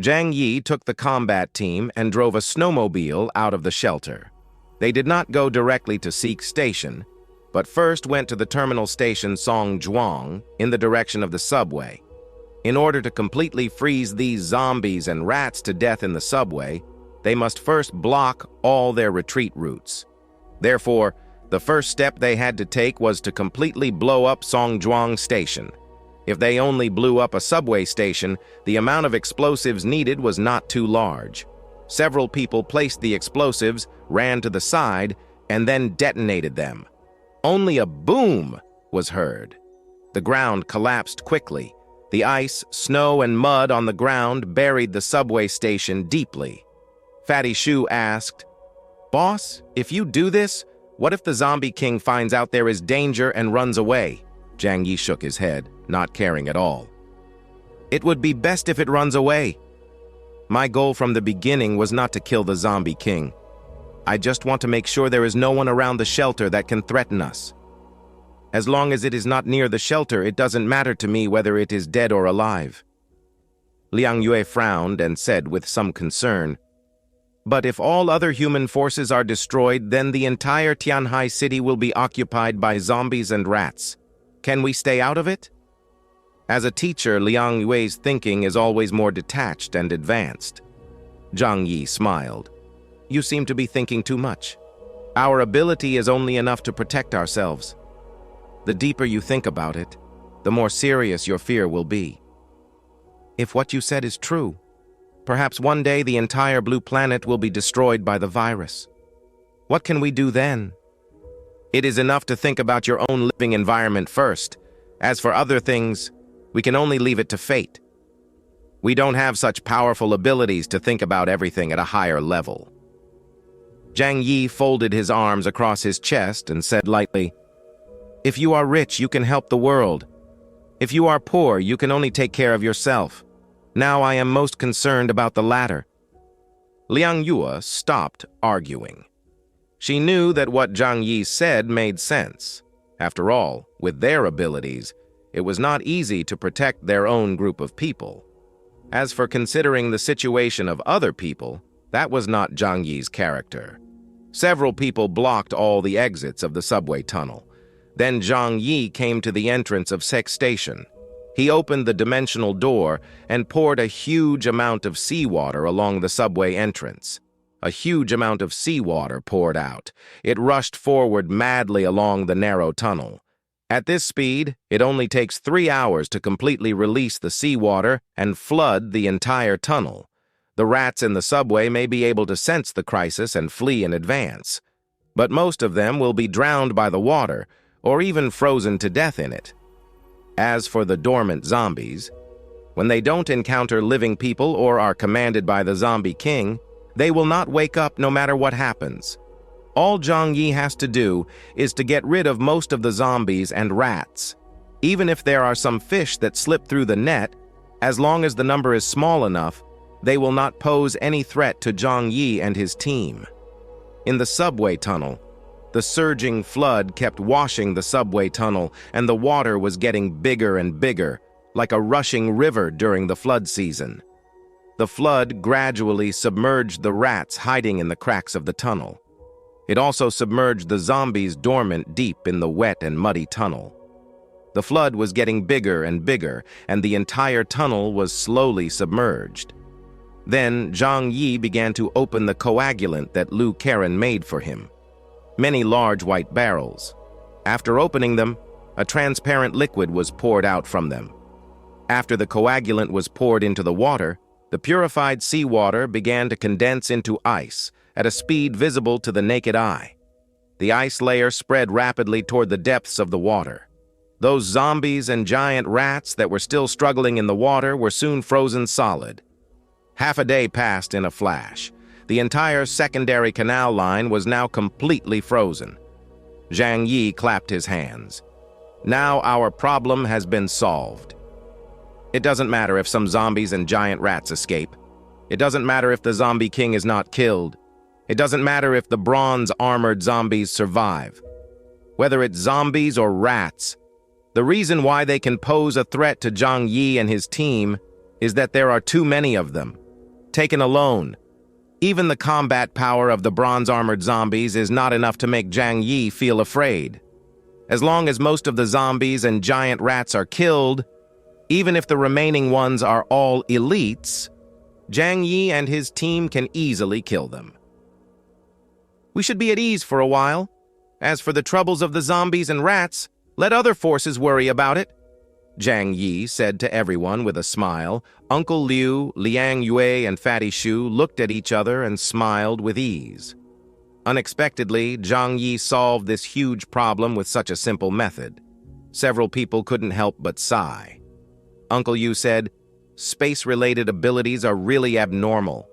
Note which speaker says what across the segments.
Speaker 1: Zhang Yi took the combat team and drove a snowmobile out of the shelter. They did not go directly to Seek Station, but first went to the terminal station Songzhuang in the direction of the subway. In order to completely freeze these zombies and rats to death in the subway, they must first block all their retreat routes. Therefore, the first step they had to take was to completely blow up Songzhuang Station. If they only blew up a subway station, the amount of explosives needed was not too large. Several people placed the explosives, ran to the side, and then detonated them. Only a boom was heard. The ground collapsed quickly. The ice, snow, and mud on the ground buried the subway station deeply. Fatty Shu asked, "Boss, if you do this, what if the zombie king finds out there is danger and runs away?" Zhang Yi shook his head, not caring at all. "It would be best if it runs away. My goal from the beginning was not to kill the zombie king. I just want to make sure there is no one around the shelter that can threaten us. As long as it is not near the shelter, it doesn't matter to me whether it is dead or alive." Liang Yue frowned and said with some concern, "But if all other human forces are destroyed, then the entire Tianhai city will be occupied by zombies and rats. Can we stay out of it?" As a teacher, Liang Yue's thinking is always more detached and advanced. Zhang Yi smiled. "You seem to be thinking too much. Our ability is only enough to protect ourselves. The deeper you think about it, the more serious your fear will be. If what you said is true, perhaps one day the entire blue planet will be destroyed by the virus. What can we do then? It is enough to think about your own living environment first. As for other things, we can only leave it to fate. We don't have such powerful abilities to think about everything at a higher level." Zhang Yi folded his arms across his chest and said lightly, "If you are rich, you can help the world. If you are poor, you can only take care of yourself. Now I am most concerned about the latter." Liang Yue stopped arguing. She knew that what Zhang Yi said made sense. After all, with their abilities, it was not easy to protect their own group of people. As for considering the situation of other people, that was not Zhang Yi's character. Several people blocked all the exits of the subway tunnel. Then Zhang Yi came to the entrance of Seek Station. He opened the dimensional door and poured a huge amount of seawater along the subway entrance. A huge amount of seawater poured out. It rushed forward madly along the narrow tunnel. At this speed, it only takes 3 hours to completely release the seawater and flood the entire tunnel. The rats in the subway may be able to sense the crisis and flee in advance, but most of them will be drowned by the water or even frozen to death in it. As for the dormant zombies, when they don't encounter living people or are commanded by the zombie king, they will not wake up no matter what happens. All Zhang Yi has to do is to get rid of most of the zombies and rats. Even if there are some fish that slip through the net, as long as the number is small enough, they will not pose any threat to Zhang Yi and his team. In the subway tunnel, the surging flood kept washing the subway tunnel, and the water was getting bigger and bigger, like a rushing river during the flood season. The flood gradually submerged the rats hiding in the cracks of the tunnel. It also submerged the zombies dormant deep in the wet and muddy tunnel. The flood was getting bigger and bigger, and the entire tunnel was slowly submerged. Then Zhang Yi began to open the coagulant that Lu Karen made for him. Many large white barrels. After opening them, a transparent liquid was poured out from them. After the coagulant was poured into the water, the purified seawater began to condense into ice at a speed visible to the naked eye. The ice layer spread rapidly toward the depths of the water. Those zombies and giant rats that were still struggling in the water were soon frozen solid. Half a day passed in a flash. The entire secondary canal line was now completely frozen. Zhang Yi clapped his hands. Now our problem has been solved. It doesn't matter if some zombies and giant rats escape. It doesn't matter if the zombie king is not killed. It doesn't matter if the bronze-armored zombies survive. Whether it's zombies or rats, the reason why they can pose a threat to Zhang Yi and his team is that there are too many of them. taken alone. Even the combat power of the bronze-armored zombies is not enough to make Zhang Yi feel afraid. As long as most of the zombies and giant rats are killed, even if the remaining ones are all elites, Zhang Yi and his team can easily kill them. We should be at ease for a while. As for the troubles of the zombies and rats, let other forces worry about it, Zhang Yi said to everyone with a smile. Uncle Liu, Liang Yue, and Fatty Shu looked at each other and smiled with ease. Unexpectedly, Zhang Yi solved this huge problem with such a simple method. Several people couldn't help but sigh. Uncle Yu said, "Space-related abilities are really abnormal."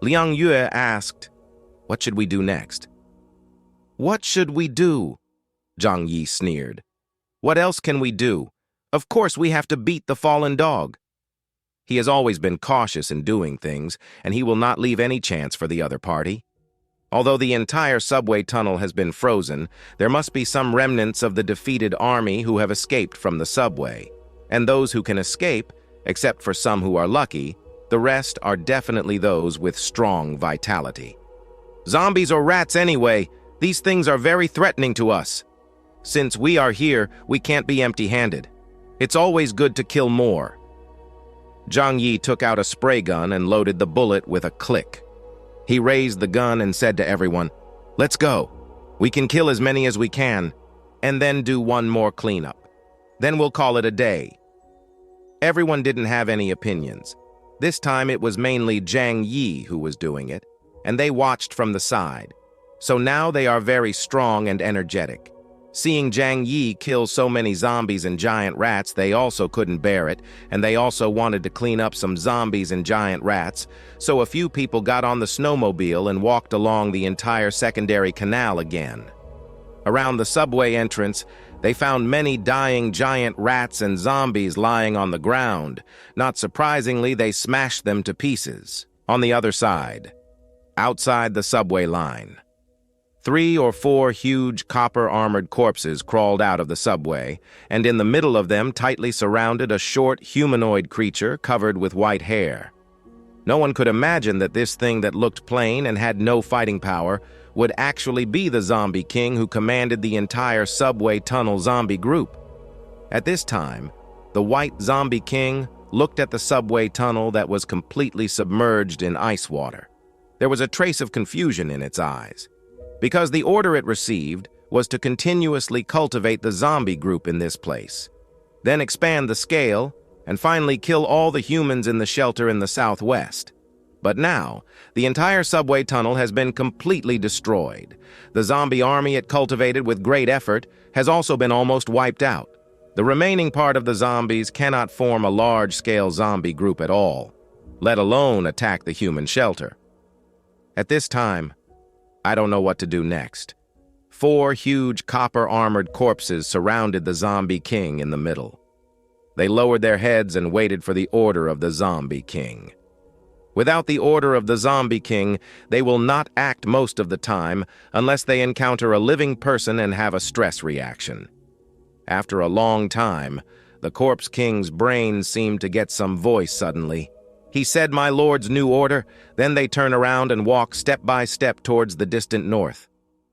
Speaker 1: Liang Yue asked, "What should we do next?" "What should we do?" Zhang Yi sneered. "What else can we do? Of course we have to beat the fallen dog." He has always been cautious in doing things, and he will not leave any chance for the other party. Although the entire subway tunnel has been frozen, there must be some remnants of the defeated army who have escaped from the subway. And those who can escape, except for some who are lucky, the rest are definitely those with strong vitality. Zombies or rats anyway, these things are very threatening to us. Since we are here, we can't be empty-handed. It's always good to kill more. Zhang Yi took out a spray gun and loaded the bullet with a click. He raised the gun and said to everyone, "Let's go. We can kill as many as we can, and then do one more cleanup. Then we'll call it a day." Everyone didn't have any opinions. This time it was mainly Zhang Yi who was doing it, and they watched from the side. So now they are very strong and energetic. Seeing Zhang Yi kill so many zombies and giant rats, they also couldn't bear it, and they also wanted to clean up some zombies and giant rats, so a few people got on the snowmobile and walked along the entire secondary canal again. Around the subway entrance, they found many dying giant rats and zombies lying on the ground. Not surprisingly, they smashed them to pieces. On the other side, outside the subway line, 3 or 4 huge copper-armored corpses crawled out of the subway, and in the middle of them, tightly surrounded, a short humanoid creature covered with white hair. No one could imagine that this thing that looked plain and had no fighting power would actually be the zombie king who commanded the entire subway tunnel zombie group. At this time, the white zombie king looked at the subway tunnel that was completely submerged in ice water. There was a trace of confusion in its eyes, because the order it received was to continuously cultivate the zombie group in this place, then expand the scale, and finally kill all the humans in the shelter in the southwest. But now, the entire subway tunnel has been completely destroyed. The zombie army it cultivated with great effort has also been almost wiped out. The remaining part of the zombies cannot form a large-scale zombie group at all, let alone attack the human shelter. At this time, I don't know what to do next. 4 huge copper-armored corpses surrounded the zombie king in the middle. They lowered their heads and waited for the order of the zombie king. Without the order of the zombie king, they will not act most of the time unless they encounter a living person and have a stress reaction. After a long time, the corpse king's brain seemed to get some voice suddenly. He said, "My lord's new order." Then they turn around and walk step by step towards the distant north.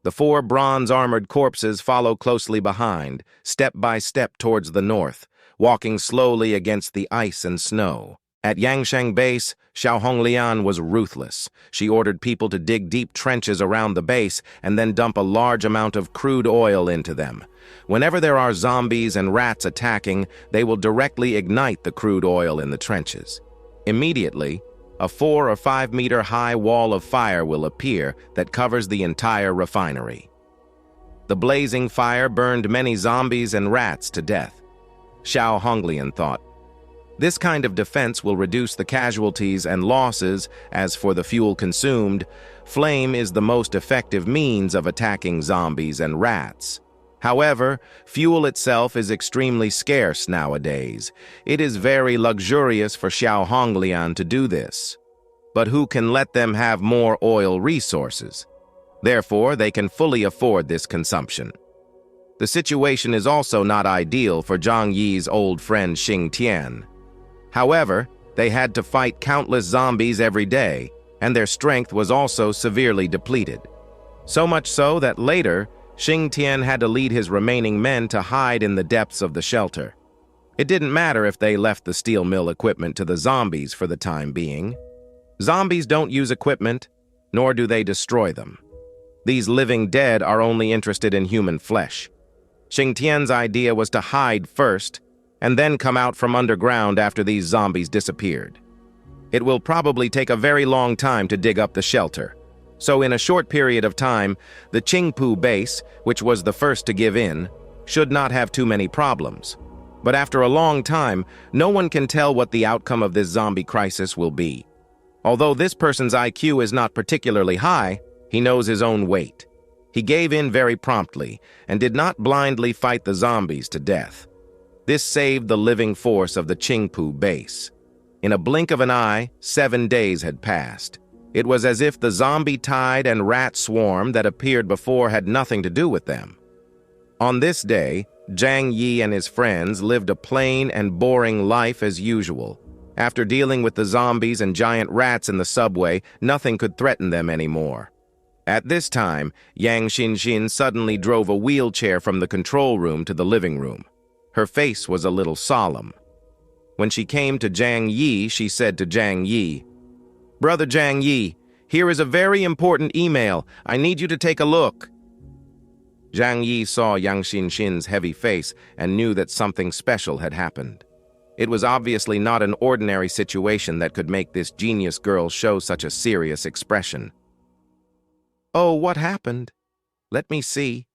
Speaker 1: The 4 bronze-armored corpses follow closely behind, step by step towards the north, walking slowly against the ice and snow. At Yangshan base, Xiao Honglian was ruthless. She ordered people to dig deep trenches around the base and then dump a large amount of crude oil into them. Whenever there are zombies and rats attacking, they will directly ignite the crude oil in the trenches. Immediately, a 4 or 5 meter high wall of fire will appear that covers the entire refinery. The blazing fire burned many zombies and rats to death. Xiao Honglian thought, "This kind of defense will reduce the casualties and losses. As for the fuel consumed, flame is the most effective means of attacking zombies and rats. However, fuel itself is extremely scarce nowadays. It is very luxurious for Xiao Honglian to do this. But who can let them have more oil resources? Therefore, they can fully afford this consumption. The situation is also not ideal for Zhang Yi's old friend Xing Tian. However, They had to fight countless zombies every day, and their strength was also severely depleted. So much so that later, Xing Tian had to lead his remaining men to hide in the depths of the shelter. It didn't matter if they left the steel mill equipment to the zombies for the time being. Zombies don't use equipment, nor do they destroy them. These living dead are only interested in human flesh. Xing Tian's idea was to hide first, and then come out from underground after these zombies disappeared. It will probably take a very long time to dig up the shelter, so in a short period of time, the Qingpu base, which was the first to give in, should not have too many problems. But after a long time, no one can tell what the outcome of this zombie crisis will be. Although this person's IQ is not particularly high, he knows his own weight. He gave in very promptly and did not blindly fight the zombies to death. This saved the living force of the Qingpu base. In a blink of an eye, 7 days had passed. It was as if the zombie tide and rat swarm that appeared before had nothing to do with them. On this day, Zhang Yi and his friends lived a plain and boring life as usual. After dealing with the zombies and giant rats in the subway, nothing could threaten them anymore. At this time, Yang Xinxin suddenly drove a wheelchair from the control room to the living room. Her face was a little solemn. When she came to Zhang Yi, she said to Zhang Yi, "Brother Zhang Yi, here is a very important email. I need you to take a look." Zhang Yi saw Yang Xinxin's heavy face and knew that something special had happened. It was obviously not an ordinary situation that could make this genius girl show such a serious expression. "Oh, what happened? Let me see."